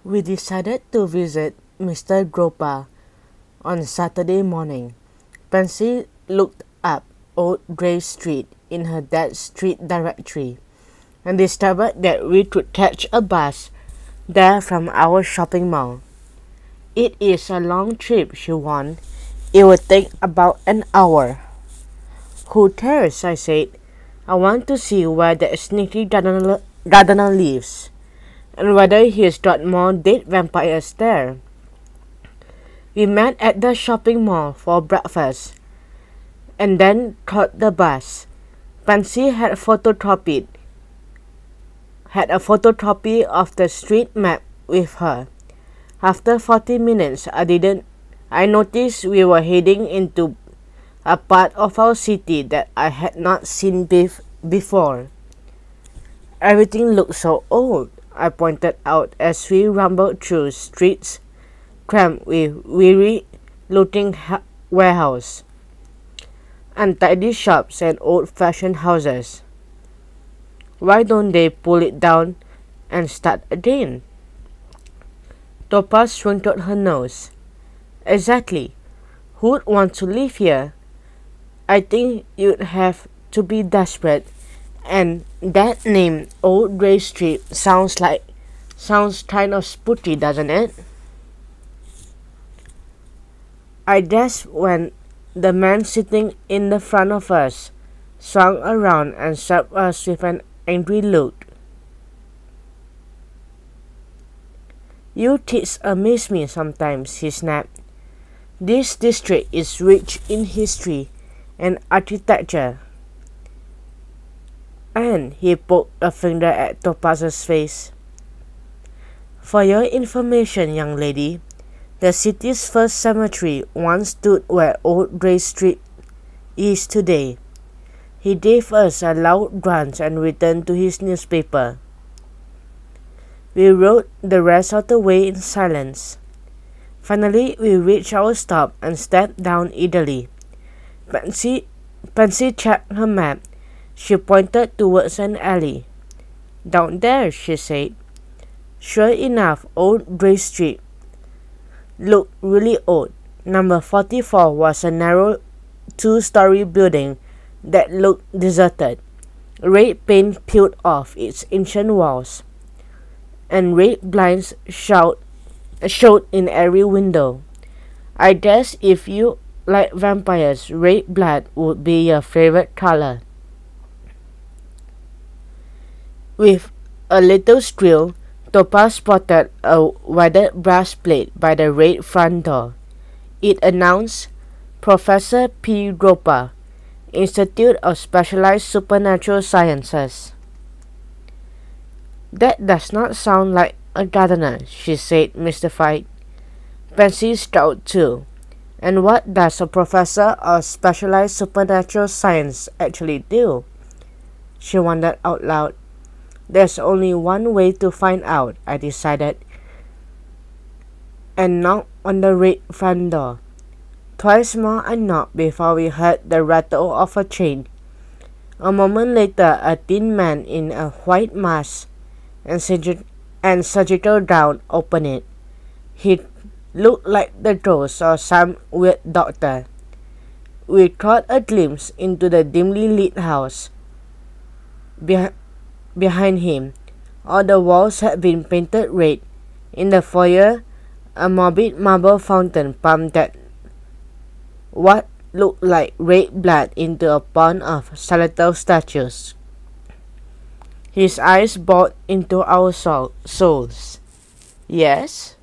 We decided to visit Mr. Gropa on Saturday morning. Pansy looked up Old Grave Street in her dad's street directory and discovered that we could catch a bus there from our shopping mall. It is a long trip, she warned. It would take about an hour. Who cares? I said. I want to see where the sneaky gardener lives, and whether he's got more dead vampires there. We met at the shopping mall for breakfast, and then caught the bus. Pansy had a photocopy of the street map with her. After 40 minutes, I noticed we were heading into a part of our city that I had not seen before. Everything looked so old, I pointed out as we rumbled through streets crammed with weary-looking warehouses, untidy shops, and old-fashioned houses. Why don't they pull it down and start again? Topaz wrinkled her nose. Exactly. Who'd want to live here? I think you'd have to be desperate, and that name, Old Grey Street, sounds kind of spooky, doesn't it? I gasped when the man sitting in the front of us swung around and slapped us with an angry look. You kids amaze me sometimes, he snapped. This district is rich in history and architecture. And he poked a finger at Topaz's face. For your information, young lady, the city's first cemetery once stood where Old Grey Street is today. He gave us a loud grunt and returned to his newspaper. We rode the rest of the way in silence. Finally, we reached our stop and stepped down eagerly. Pansy checked her map. She pointed towards an alley. Down there, she said. Sure enough, Old Grey Street looked really old. Number 44 was a narrow two-story building that looked deserted. Red paint peeled off its ancient walls, and red blinds showed in every window. I guess if you like vampires, red blood would be your favorite color. With a little squeal, Topaz spotted a weathered brass plate by the red front door. It announced Professor P. Gropa, Institute of Specialized Supernatural Sciences. That does not sound like a gardener, she said, mystified. Pansy scowled too. And what does a professor of specialized supernatural science actually do? She wondered out loud. There's only one way to find out, I decided, and knocked on the red front door. Twice more I knocked before we heard the rattle of a chain. A moment later, a thin man in a white mask and surgical gown opened it. He looked like the ghost of some weird doctor. We caught a glimpse into the dimly lit house. Behind him, all the walls had been painted red. In the foyer, a morbid marble fountain pumped that what looked like red blood into a pond of skeletal statues. His eyes bored into our souls. Yes?